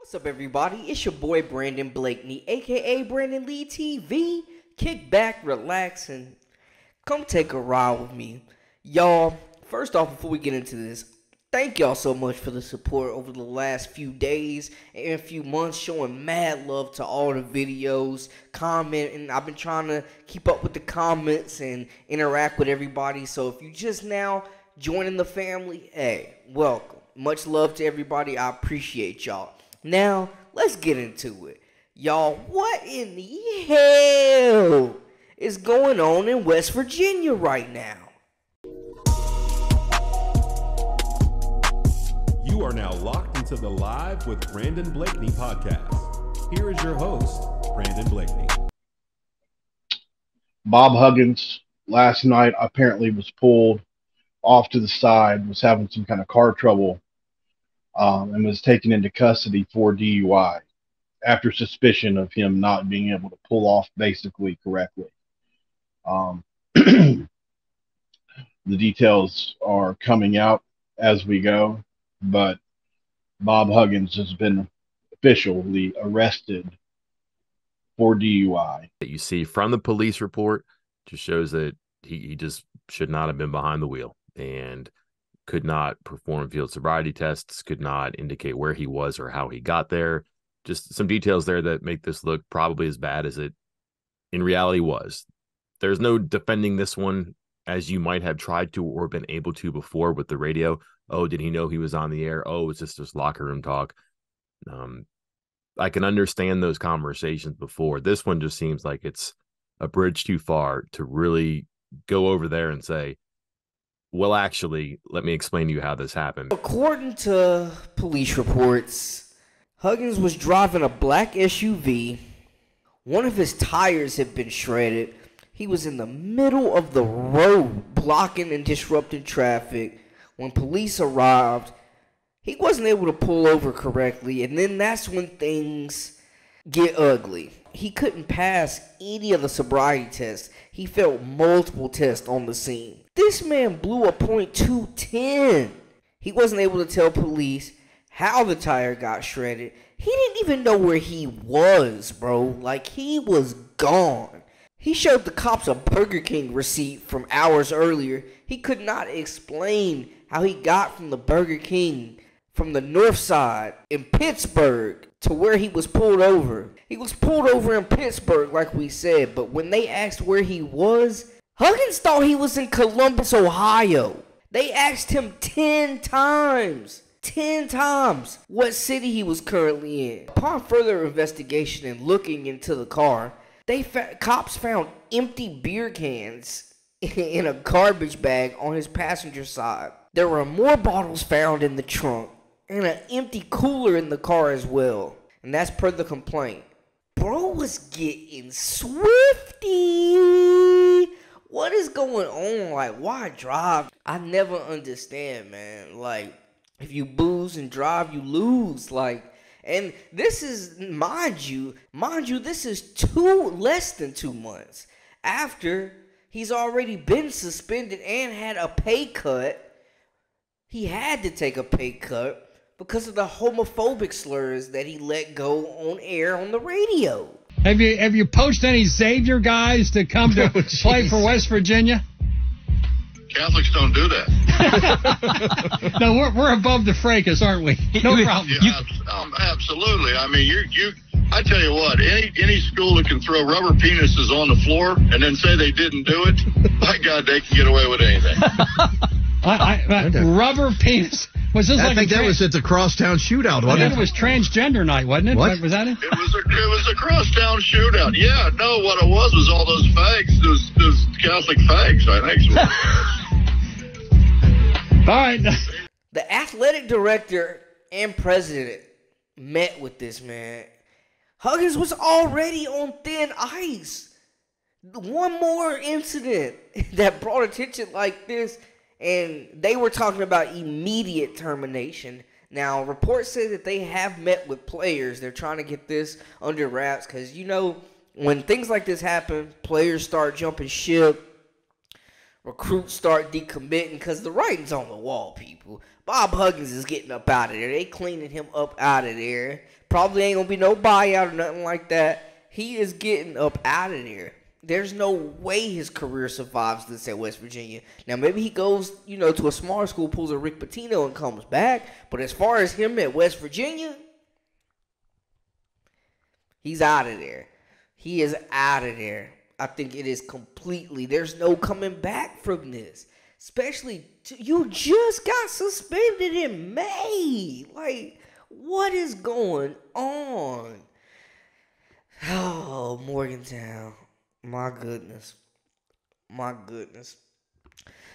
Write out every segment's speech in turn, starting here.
What's up, everybody? It's your boy Brandon Blakeney, aka Brandon Lee TV. Kick back, relax, and come take a ride with me. Y'all, first off, before we get into this, thank y'all so much for the support over the last few days and a few months, showing mad love to all the videos, commenting. I've been trying to keep up with the comments and interact with everybody. So if you just now joining the family, hey, welcome. Much love to everybody. I appreciate y'all. Now, let's get into it. Y'all, what in the hell is going on in West Virginia right now? You are now locked into the Live with Brandon Blakeney podcast. Here is your host, Brandon Blakeney. Bob Huggins last night apparently was pulled off to the side, was having some kind of car trouble, and was taken into custody for DUI after suspicion of him not being able to pull off basically correctly. The details are coming out as we go, but Bob Huggins has been officially arrested for DUI. That you see from the police report just shows that he just should not have been behind the wheel and could not perform field sobriety tests, could not indicate where he was or how he got there. Just some details there that make this look probably as bad as it in reality was. There's no defending this one as you might have tried to or been able to before with the radio. Oh, did he know he was on the air? Oh, it's just locker room talk. I can understand those conversations before. This one just seems like it's a bridge too far to really go over there and say, well, actually, let me explain to you how this happened. According to police reports, Huggins was driving a black SUV. One of his tires had been shredded. He was in the middle of the road, blocking and disrupting traffic. When police arrived, he wasn't able to pull over correctly, and then that's when things get ugly. He couldn't pass any of the sobriety tests. He failed multiple tests on the scene. This man blew a .210. He wasn't able to tell police how the tire got shredded. He didn't even know where he was, bro. Like, he was gone. He showed the cops a Burger King receipt from hours earlier. He could not explain how he got from the Burger King from the north side in Pittsburgh to where he was pulled over. He was pulled over in Pittsburgh, like we said, but when they asked where he was, Huggins thought he was in Columbus, Ohio. They asked him 10 times what city he was currently in. Upon further investigation and looking into the car, cops found empty beer cans in a garbage bag on his passenger side. There were more bottles found in the trunk and an empty cooler in the car as well. And that's per the complaint. Bro was getting swifty. What is going on? Like, why drive? I never understand, man. Like, if you booze and drive, you lose. Like, and this is, mind you, this is less than 2 months after he's already been suspended and had a pay cut. He had to take a pay cut because of the homophobic slurs that he let go on air on the radio. Have you poached any Savior guys to come to play for West Virginia? Catholics don't do that. No, we're above the fracas, aren't we? No problem. Yeah, absolutely. I mean, I tell you what, any school that can throw rubber penises on the floor and then say they didn't do it, by God, they can get away with anything. Rubber penis. Was this I think that was at the Crosstown Shootout, wasn't it? It was transgender night, wasn't it? What? Was that it? It was a crosstown shootout. Yeah, no, what it was all those fags, those Catholic fags, I think. All right. The athletic director and president met with this man. Huggins was already on thin ice. One more incident that brought attention like this, and they were talking about immediate termination. Now, reports say that they have met with players. They're trying to get this under wraps because, you know, when things like this happen, players start jumping ship, recruits start decommitting because the writing's on the wall, people. Bob Huggins is getting up out of there. They cleaning him up out of there. Probably ain't going to be no buyout or nothing like that. He is getting up out of there. There's no way his career survives this at West Virginia. Now, maybe he goes, to a smaller school, pulls a Rick Pitino and comes back. But as far as him at West Virginia, he's out of there. He is out of there. I think it is completely, there's no coming back from this. Especially, you just got suspended in May. Like, what is going on? Oh, Morgantown. My goodness.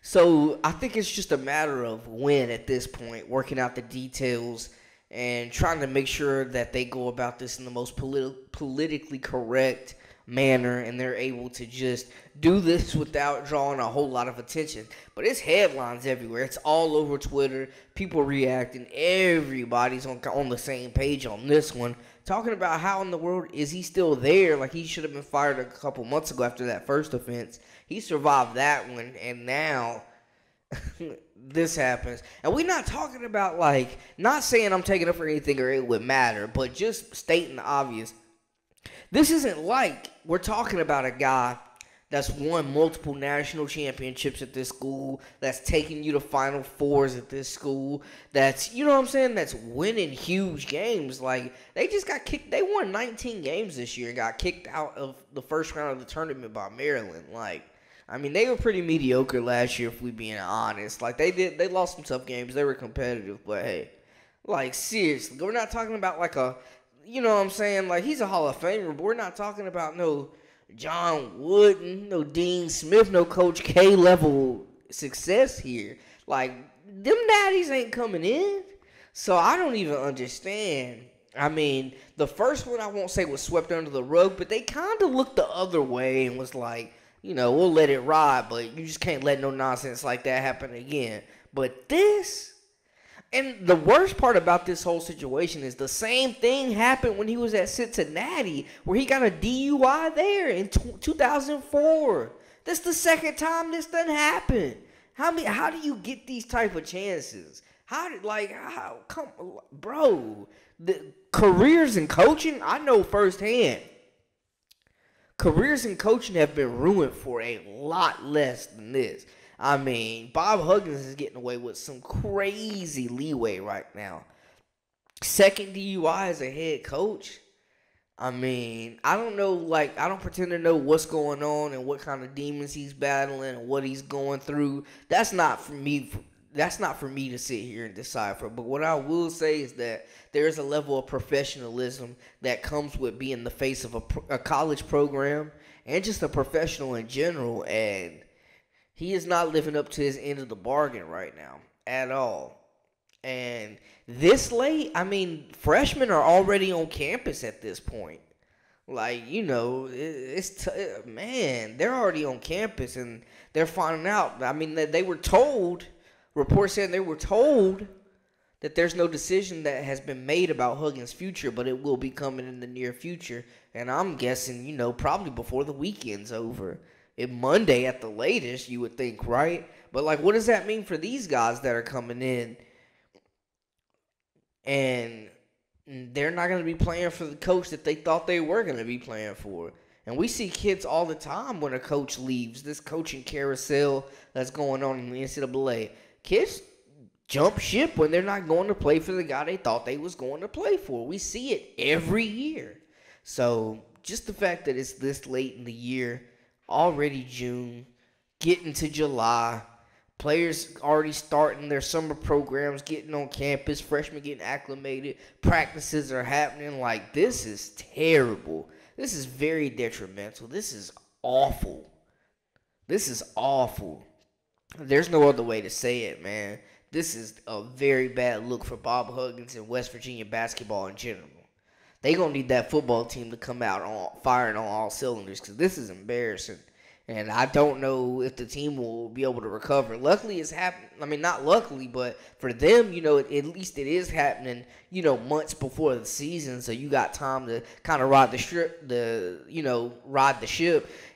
So, I think it's just a matter of when at this point, working out the details and trying to make sure that they go about this in the most politically correct manner, and they're able to just do this without drawing a whole lot of attention. But it's headlines everywhere. It's all over Twitter. People reacting. Everybody's on the same page on this one, talking about how in the world is he still there? Like, he should have been fired a couple months ago after that first offense. He survived that one, and now this happens. And we're not talking about, like, not saying I'm taking up for anything or it would matter, but just stating the obvious. This isn't like we're talking about a guy that's won multiple national championships at this school, that's taking you to Final Fours at this school, that's, that's winning huge games. Like, they just got kicked. They won 19 games this year and got kicked out of the first round of the tournament by Maryland. Like, I mean, they were pretty mediocre last year, if we're being honest. Like, they lost some tough games. They were competitive, but hey, like, seriously, we're not talking about like a, like, he's a Hall of Famer, but we're not talking about no John Wooden, no Dean Smith, no Coach K level success here. Like, them daddies ain't coming in. So I don't even understand. I mean, the first one I won't say was swept under the rug, but they kind of looked the other way and was like, we'll let it ride, but you just can't let no nonsense like that happen again. But this, and the worst part about this whole situation is the same thing happened when he was at Cincinnati, where he got a DUI there in 2004. That's the second time this done happened. How do you get these type of chances? Bro, the careers in coaching, I know firsthand. Careers in coaching have been ruined for a lot less than this. I mean, Bob Huggins is getting away with some crazy leeway right now. Second DUI as a head coach. I mean, I don't know, I don't pretend to know what's going on and what kind of demons he's battling and what he's going through. That's not for me to sit here and decipher. But what I will say is that there is a level of professionalism that comes with being the face of a college program and just a professional in general, and he is not living up to his end of the bargain right now at all. And this late, I mean, freshmen are already on campus at this point. Like, they're already on campus and they're finding out. I mean, they were told, reports said they were told that there's no decision that has been made about Huggins' future, but it will be coming in the near future. And I'm guessing, probably before the weekend's over. Monday at the latest, you would think, right? But, what does that mean for these guys that are coming in? And they're not going to be playing for the coach that they thought they were going to be playing for. And we see kids all the time when a coach leaves. This coaching carousel that's going on in the NCAA. Kids jump ship when they're not going to play for the guy they thought they was going to play for. We see it every year. So, just the fact that it's this late in the year, already June, getting to July, players already starting their summer programs, getting on campus, freshmen getting acclimated, practices are happening. This is terrible. This is very detrimental. This is awful. There's no other way to say it, man. This is a very bad look for Bob Huggins and West Virginia basketball in general. They going to need that football team to come out firing on all cylinders, because this is embarrassing. And I don't know if the team will be able to recover. Luckily, it's happening. I mean, not luckily, but for them, at least it is happening, months before the season. So you got time to kind of ride the ship.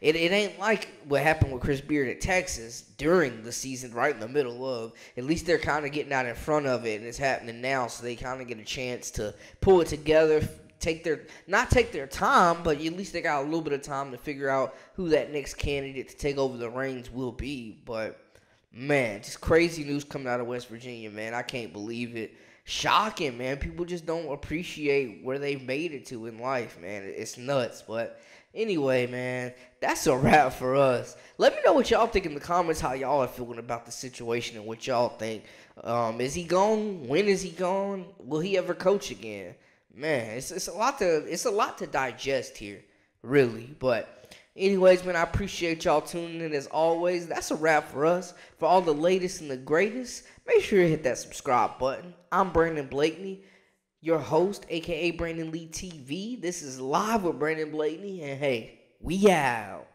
It ain't like what happened with Chris Beard at Texas during the season, right in the middle of. At least they're kind of getting out in front of it, and it's happening now. So they kind of get a chance to pull it together. Not take their time, but at least they got a little bit of time to figure out who that next candidate to take over the reins will be. But, man, just crazy news coming out of West Virginia, man. I can't believe it. Shocking, man. People just don't appreciate where they've made it to in life, man. It's nuts. But anyway, man, that's a wrap for us. Let me know what y'all think in the comments, how y'all are feeling about the situation and what y'all think. Is he gone? When is he gone? Will he ever coach again? Man, it's a lot to digest here, really. But anyways, man, I appreciate y'all tuning in as always. That's a wrap for us. For all the latest and the greatest, make sure you hit that subscribe button. I'm Brandon Blakeney, your host, aka Brandon Lee TV. This is Live with Brandon Blakeney, and hey, we out.